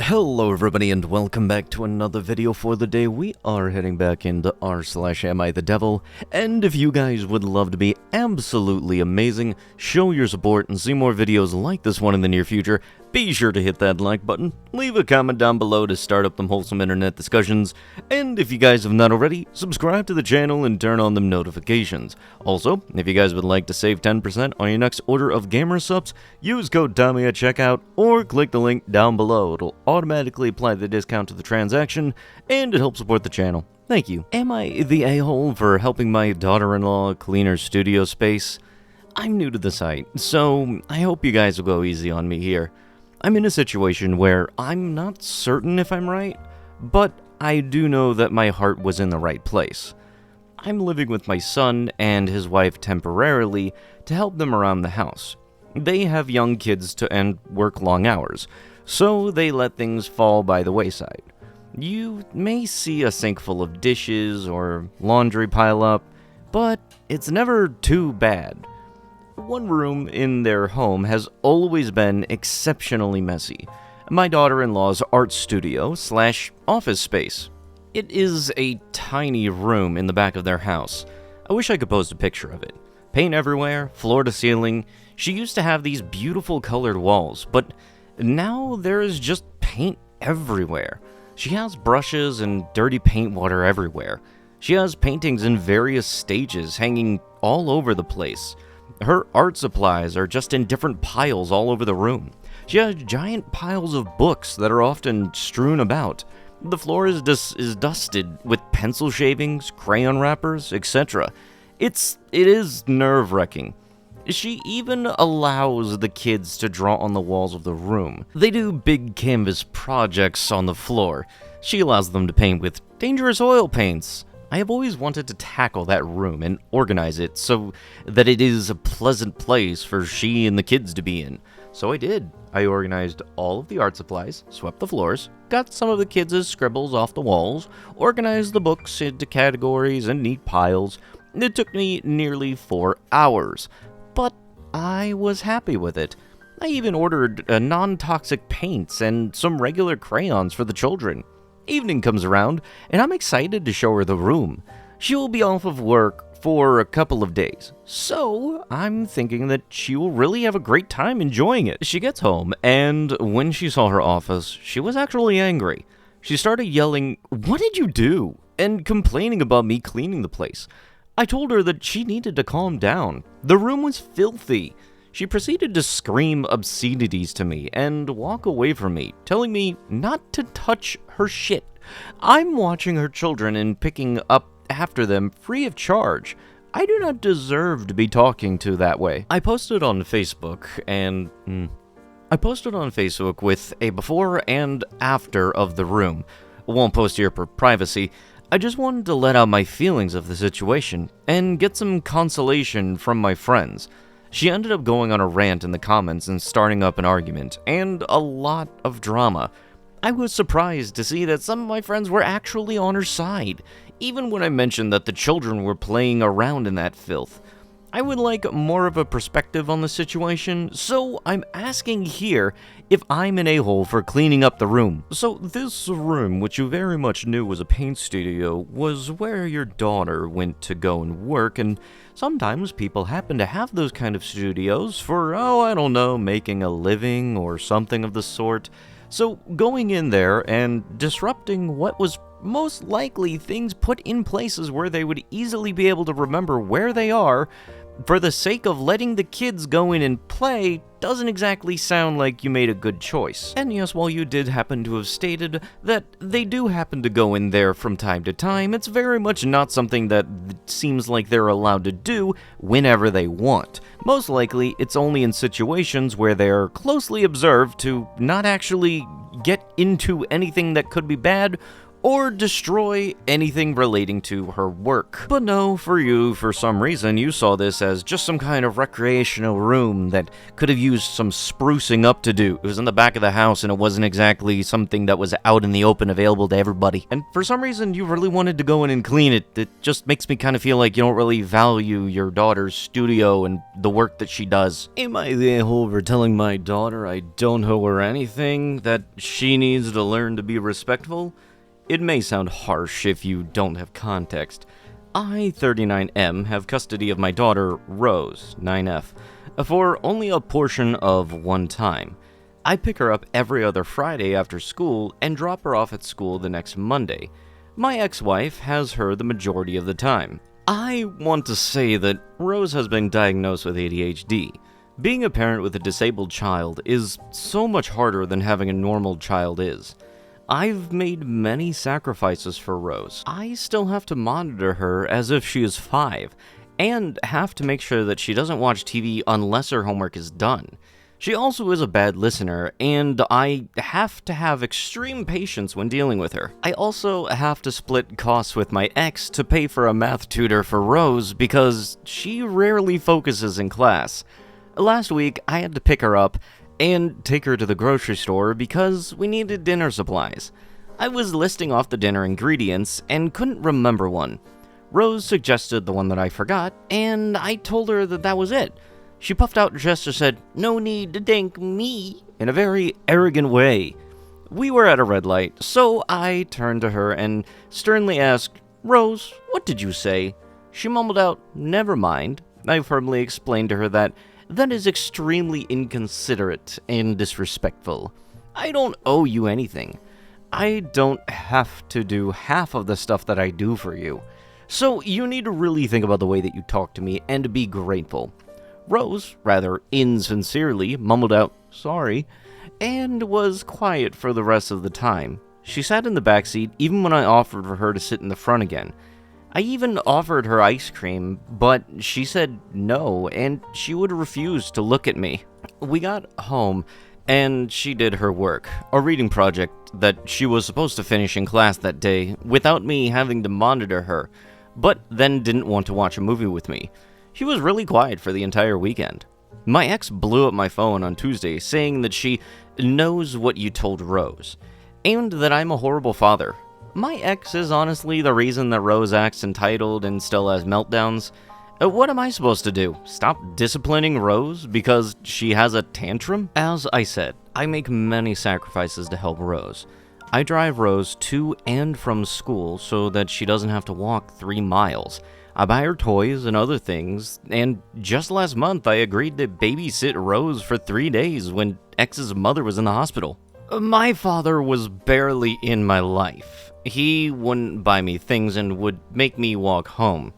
Hello everybody and welcome back to another video for the day. We are heading back into r/AmITheDevil, and if you guys would love to be absolutely amazing, show your support and see more videos like this one in the near future, be sure to hit that like button, leave a comment down below to start up them wholesome internet discussions, and if you guys have not already, subscribe to the channel and turn on them notifications. Also, if you guys would like to save 10% on your next order of gamer subs, use code Tommy at checkout or click the link down below. It'll automatically apply the discount to the transaction, and it helps support the channel. Thank you. Am I the a-hole for helping my daughter-in-law clean her studio space? I'm new to the site, so I hope you guys will go easy on me here. I'm in a situation where I'm not certain if I'm right, but I do know that my heart was in the right place. I'm living with my son and his wife temporarily to help them around the house. They have young kids and work long hours, so they let things fall by the wayside. You may see a sink full of dishes or laundry pile up, but it's never too bad. One room in their home has always been exceptionally messy. My daughter-in-law's art studio / office space. It is a tiny room in the back of their house. I wish I could post a picture of it. Paint everywhere, floor to ceiling. She used to have these beautiful colored walls, but now there is just paint everywhere. She has brushes and dirty paint water everywhere. She has paintings in various stages hanging all over the place. Her art supplies are just in different piles all over the room. She has giant piles of books that are often strewn about. The floor is dusted with pencil shavings, crayon wrappers, etc. It is nerve-wracking. She even allows the kids to draw on the walls of the room. They do big canvas projects on the floor. She allows them to paint with dangerous oil paints. I have always wanted to tackle that room and organize it so that it is a pleasant place for she and the kids to be in. So I did. I organized all of the art supplies, swept the floors, got some of the kids' scribbles off the walls, organized the books into categories and neat piles. It took me nearly 4 hours, but I was happy with it. I even ordered non-toxic paints and some regular crayons for the children. Evening comes around, and I'm excited to show her the room. She will be off of work for a couple of days, so I'm thinking that she will really have a great time enjoying it. She gets home, and when she saw her office, she was actually angry. She started yelling, "What did you do?" and complaining about me cleaning the place. I told her that she needed to calm down. The room was filthy. She proceeded to scream obscenities to me and walk away from me, telling me not to touch her shit. I'm watching her children and picking up after them free of charge. I do not deserve to be talking to that way. I posted on Facebook with a before and after of the room. Won't post here for privacy. I just wanted to let out my feelings of the situation and get some consolation from my friends. She ended up going on a rant in the comments and starting up an argument, and a lot of drama. I was surprised to see that some of my friends were actually on her side, even when I mentioned that the children were playing around in that filth. I would like more of a perspective on the situation, so I'm asking here if I'm an a-hole for cleaning up the room. So this room, which you very much knew was a paint studio, was where your daughter went to go and work, and sometimes people happen to have those kind of studios for, I don't know, making a living or something of the sort. So going in there and disrupting what was most likely things put in places where they would easily be able to remember where they are, for the sake of letting the kids go in and play, doesn't exactly sound like you made a good choice. And yes, while you did happen to have stated that they do happen to go in there from time to time, it's very much not something that seems like they're allowed to do whenever they want. Most likely, it's only in situations where they're closely observed to not actually get into anything that could be bad, or destroy anything relating to her work. But no, for you, for some reason, you saw this as just some kind of recreational room that could have used some sprucing up to do. It was in the back of the house and it wasn't exactly something that was out in the open available to everybody. And for some reason, you really wanted to go in and clean it. It just makes me kind of feel like you don't really value your daughter's studio and the work that she does. Am I the a-hole for telling my daughter I don't owe her anything, that she needs to learn to be respectful? It may sound harsh if you don't have context. I, 39M, have custody of my daughter, Rose, 9F, for only a portion of one time. I pick her up every other Friday after school and drop her off at school the next Monday. My ex-wife has her the majority of the time. I want to say that Rose has been diagnosed with ADHD. Being a parent with a disabled child is so much harder than having a normal child is. I've made many sacrifices for Rose. I still have to monitor her as if she is 5, and have to make sure that she doesn't watch TV unless her homework is done. She also is a bad listener, and I have to have extreme patience when dealing with her. I also have to split costs with my ex to pay for a math tutor for Rose because she rarely focuses in class. Last week, I had to pick her up and take her to the grocery store because we needed dinner supplies. I was listing off the dinner ingredients and couldn't remember one. Rose suggested the one that I forgot, and I told her that that was it. She puffed out her chest and said, "No need to thank me," in a very arrogant way. We were at a red light, so I turned to her and sternly asked, "Rose, what did you say?" She mumbled out, "Never mind." I firmly explained to her that is extremely inconsiderate and disrespectful. I don't owe you anything. I don't have to do half of the stuff that I do for you. So you need to really think about the way that you talk to me and be grateful. Rose, rather insincerely, mumbled out, "Sorry," and was quiet for the rest of the time. She sat in the back seat even when I offered for her to sit in the front again. I even offered her ice cream, but she said no, and she would refuse to look at me. We got home, and she did her work, a reading project that she was supposed to finish in class that day, without me having to monitor her, but then didn't want to watch a movie with me. She was really quiet for the entire weekend. My ex blew up my phone on Tuesday, saying that she knows what you told Rose, and that I'm a horrible father. My ex is honestly the reason that Rose acts entitled and still has meltdowns. What am I supposed to do? Stop disciplining Rose because she has a tantrum? As I said, I make many sacrifices to help Rose. I drive Rose to and from school so that she doesn't have to walk 3 miles. I buy her toys and other things, and just last month I agreed to babysit Rose for 3 days when X's mother was in the hospital. My father was barely in my life. He wouldn't buy me things and would make me walk home.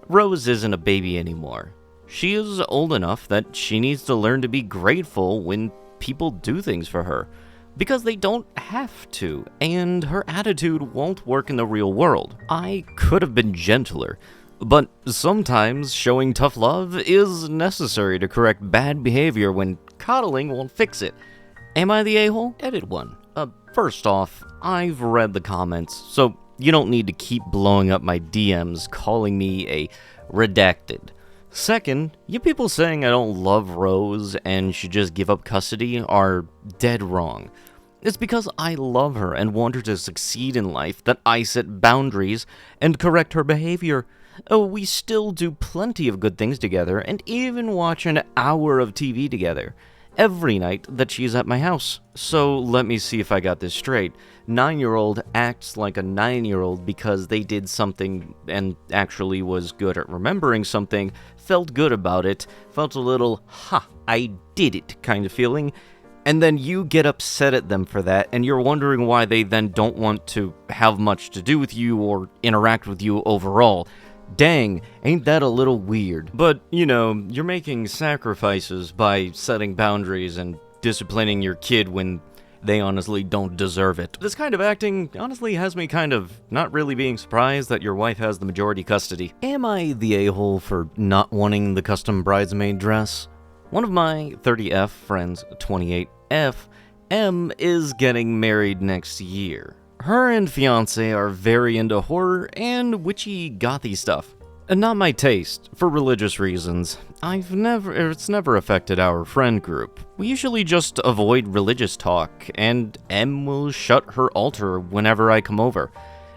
Rose isn't a baby anymore. She is old enough that she needs to learn to be grateful when people do things for her, because they don't have to, and her attitude won't work in the real world. I could have been gentler, but sometimes showing tough love is necessary to correct bad behavior when coddling won't fix it. Am I the a-hole? Edit 1. First off, I've read the comments, so you don't need to keep blowing up my DMs calling me a redacted. Second, you people saying I don't love Rose and should just give up custody are dead wrong. It's because I love her and want her to succeed in life that I set boundaries and correct her behavior. We still do plenty of good things together and even watch an hour of TV together every night that she's at my house. So let me see if I got this straight. 9-year-old acts like a 9-year-old because they did something and actually was good at remembering something, felt good about it, felt a little, I did it kind of feeling, and then you get upset at them for that, and you're wondering why they then don't want to have much to do with you or interact with you overall. Dang, ain't that a little weird? But, you know, you're making sacrifices by setting boundaries and disciplining your kid when they honestly don't deserve it. This kind of acting honestly has me kind of not really being surprised that your wife has the majority custody. Am I the a-hole for not wanting the custom bridesmaid dress? One of my 30F friends, 28F, M, is getting married next year. Her and fiancé are very into horror and witchy gothy stuff. And not my taste, for religious reasons. It's never affected our friend group. We usually just avoid religious talk, and Em will shut her altar whenever I come over.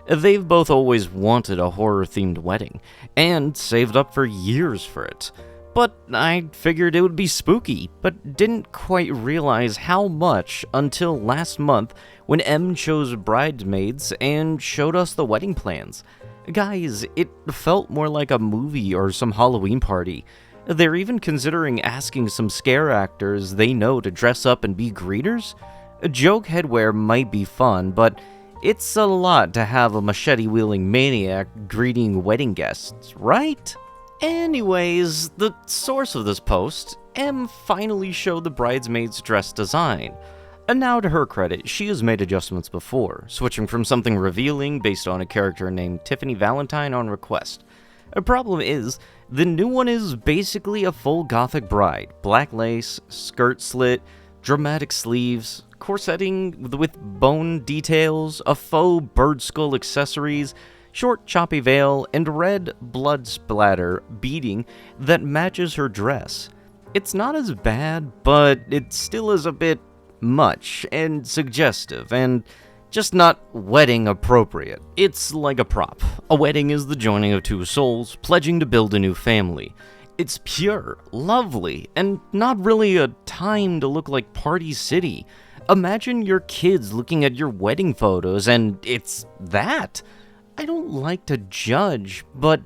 They've both always wanted a horror-themed wedding, and saved up for years for it. But I figured it would be spooky, but didn't quite realize how much until last month when Em chose bridesmaids and showed us the wedding plans. Guys, it felt more like a movie or some Halloween party. They're even considering asking some scare actors they know to dress up and be greeters. Joke headwear might be fun, but it's a lot to have a machete-wielding maniac greeting wedding guests, right? Anyways, the source of this post, Em finally showed the bridesmaid's dress design. And now to her credit, she has made adjustments before, switching from something revealing based on a character named Tiffany Valentine on request. The problem is, the new one is basically a full gothic bride. Black lace, skirt slit, dramatic sleeves, corsetting with bone details, a faux bird skull accessories, short choppy veil, and red blood splatter beading that matches her dress. It's not as bad, but it still is a bit much and suggestive and just not wedding appropriate. It's like a prop. A wedding is the joining of two souls pledging to build a new family. It's pure, lovely, and not really a time to look like Party City. Imagine your kids looking at your wedding photos and it's that. I don't like to judge, but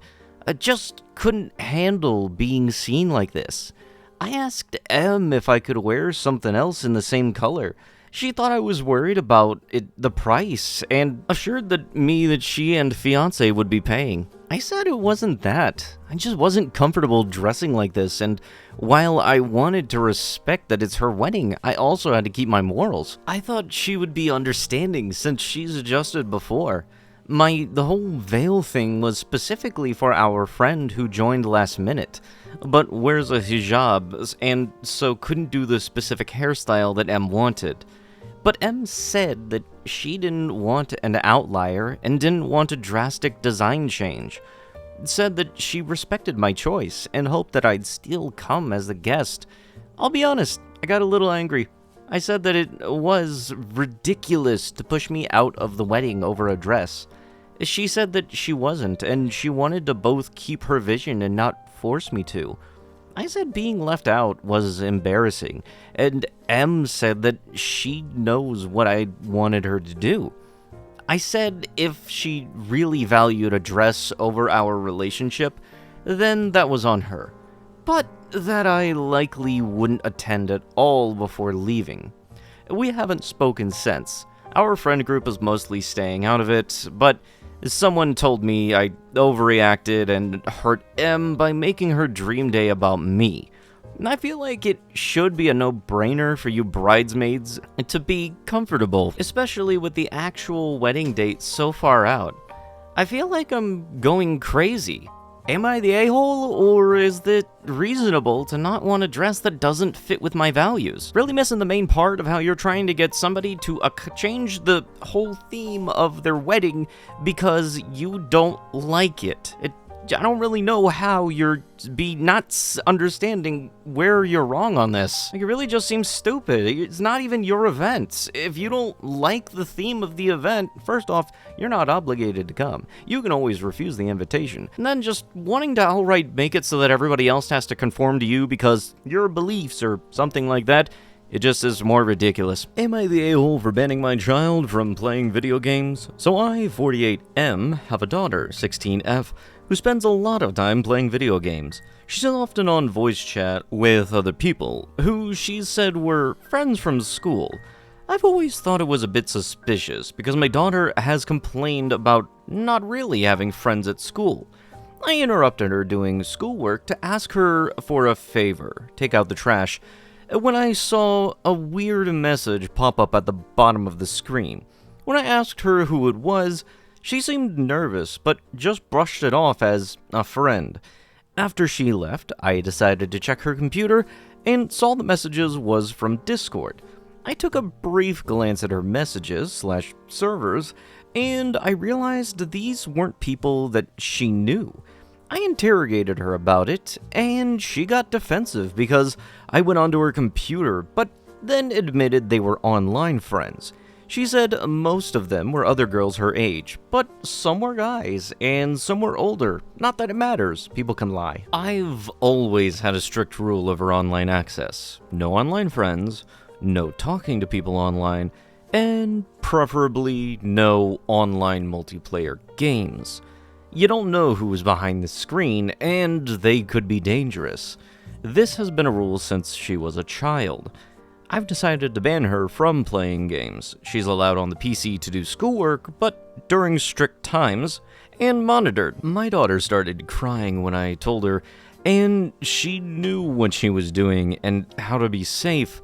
I just couldn't handle being seen like this. I asked Em if I could wear something else in the same color. She thought I was worried about the price, and assured me that she and fiancé would be paying. I said it wasn't that. I just wasn't comfortable dressing like this, and while I wanted to respect that it's her wedding, I also had to keep my morals. I thought she would be understanding since she's adjusted before. The whole veil thing was specifically for our friend who joined last minute, but wears a hijab and so couldn't do the specific hairstyle that Em wanted. But Em said that she didn't want an outlier and didn't want a drastic design change. Said that she respected my choice and hoped that I'd still come as a guest. I'll be honest, I got a little angry. I said that it was ridiculous to push me out of the wedding over a dress. She said that she wasn't, and she wanted to both keep her vision and not force me to. I said being left out was embarrassing, and Em said that she knows what I wanted her to do. I said if she really valued a dress over our relationship, then that was on her, but that I likely wouldn't attend at all before leaving. We haven't spoken since. Our friend group is mostly staying out of it, but someone told me I overreacted and hurt Em by making her dream day about me. I feel like it should be a no-brainer for you bridesmaids to be comfortable, especially with the actual wedding date so far out. I feel like I'm going crazy. Am I the a-hole, or is it reasonable to not want a dress that doesn't fit with my values? Really missing the main part of how you're trying to get somebody to change the whole theme of their wedding because you don't like it. I don't really know how you're not understanding where you're wrong on this. Like, it really just seems stupid. It's not even your event. If you don't like the theme of the event, first off, you're not obligated to come. You can always refuse the invitation. And then just wanting to outright make it so that everybody else has to conform to you because your beliefs or something like that, it just is more ridiculous. Am I the a-hole for banning my child from playing video games? So I, 48M, have a daughter, 16F, who spends a lot of time playing video games. She's often on voice chat with other people, who she said were friends from school. I've always thought it was a bit suspicious, because my daughter has complained about not really having friends at school. I interrupted her doing schoolwork to ask her for a favor, take out the trash, when I saw a weird message pop up at the bottom of the screen. When I asked her who it was, she seemed nervous, but just brushed it off as a friend. After she left, I decided to check her computer and saw the messages was from Discord. I took a brief glance at her messages/servers, and I realized these weren't people that she knew. I interrogated her about it, and she got defensive because I went onto her computer, but then admitted they were online friends. She said most of them were other girls her age, but some were guys, and some were older. Not that it matters, people can lie. I've always had a strict rule over online access. No online friends, no talking to people online, and preferably no online multiplayer games. You don't know who is behind the screen, and they could be dangerous. This has been a rule since she was a child. I've decided to ban her from playing games. She's allowed on the PC to do schoolwork, but during strict times, and monitored. My daughter started crying when I told her, and she knew what she was doing and how to be safe.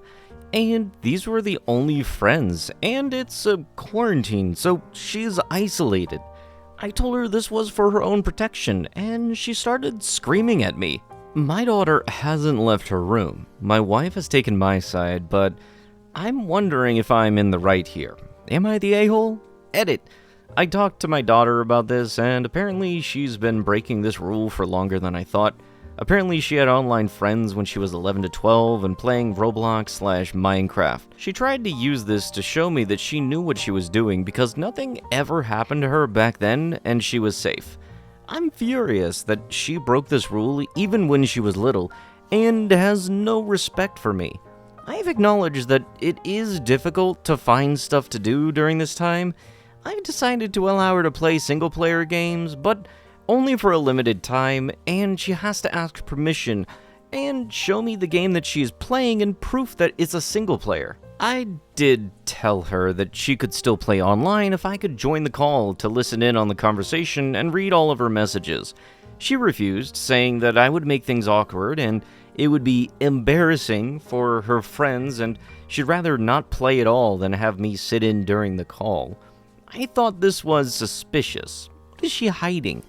And these were the only friends, and it's a quarantine, so she's isolated. I told her this was for her own protection, and she started screaming at me. My daughter hasn't left her room. My wife has taken my side, but I'm wondering if I'm in the right here. Am I the a-hole? Edit. I talked to my daughter about this, and apparently she's been breaking this rule for longer than I thought. Apparently she had online friends when she was 11 to 12 and playing Roblox/Minecraft. She tried to use this to show me that she knew what she was doing because nothing ever happened to her back then and she was safe. I'm furious that she broke this rule even when she was little and has no respect for me. I've acknowledged that it is difficult to find stuff to do during this time. I've decided to allow her to play single-player games, but only for a limited time, and she has to ask permission and show me the game that she is playing and proof that it's a single-player. I did tell her that she could still play online if I could join the call to listen in on the conversation and read all of her messages. She refused, saying that I would make things awkward and it would be embarrassing for her friends and she'd rather not play at all than have me sit in during the call. I thought this was suspicious. What is she hiding?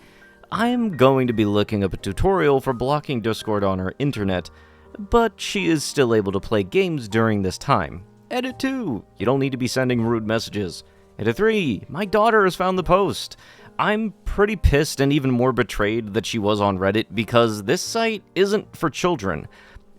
I'm going to be looking up a tutorial for blocking Discord on her internet, but she is still able to play games during this time. Edit 2, you don't need to be sending rude messages. Edit 3, my daughter has found the post. I'm pretty pissed and even more betrayed that she was on Reddit because this site isn't for children.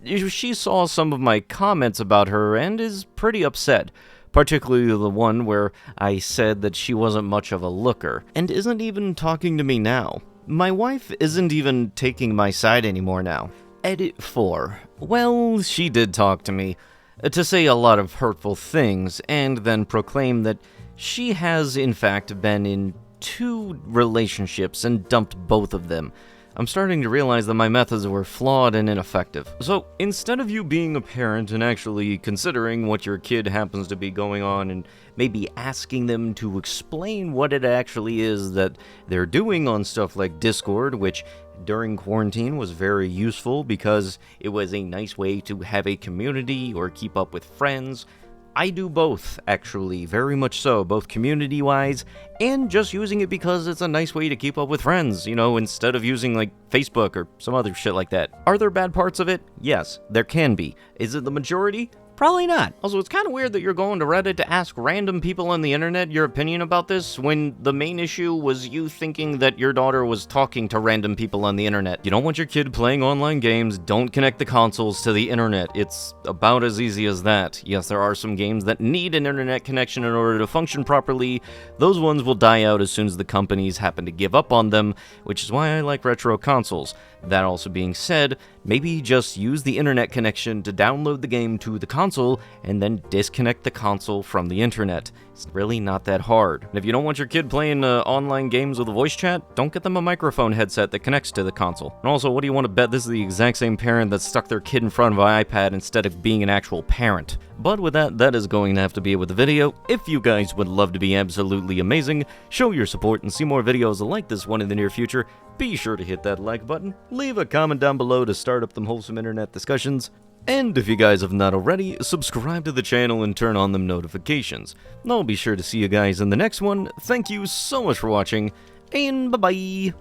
She saw some of my comments about her and is pretty upset, particularly the one where I said that she wasn't much of a looker, and isn't even talking to me now. My wife isn't even taking my side anymore now. Edit 4, well, she did talk to me, to say a lot of hurtful things, and then proclaim that she has in fact been in 2 relationships and dumped both of them. I'm starting to realize that my methods were flawed and ineffective. So, instead of you being a parent and actually considering what your kid happens to be going on and maybe asking them to explain what it actually is that they're doing on stuff like Discord, which during quarantine was very useful because it was a nice way to have a community or keep up with friends. I do both, actually, very much so, both community-wise and just using it because it's a nice way to keep up with friends, you know, instead of using, like, Facebook or some other shit like that. Are there bad parts of it? Yes, there can be. Is it the majority? Probably not. Also, it's kind of weird that you're going to Reddit to ask random people on the internet your opinion about this when the main issue was you thinking that your daughter was talking to random people on the internet. You don't want your kid playing online games, don't connect the consoles to the internet. It's about as easy as that. Yes, there are some games that need an internet connection in order to function properly. Those ones will die out as soon as the companies happen to give up on them, which is why I like retro consoles. That also being said, maybe just use the internet connection to download the game to the console and then disconnect the console from the internet. It's really not that hard. And if you don't want your kid playing online games with a voice chat, don't get them a microphone headset that connects to the console. And also, what do you want to bet this is the exact same parent that stuck their kid in front of an iPad instead of being an actual parent? But with that, that is going to have to be it with the video. If you guys would love to be absolutely amazing, show your support and see more videos like this one in the near future, be sure to hit that like button, leave a comment down below to start up them wholesome internet discussions, and if you guys have not already, subscribe to the channel and turn on them notifications. And I'll be sure to see you guys in the next one. Thank you so much for watching, and bye-bye!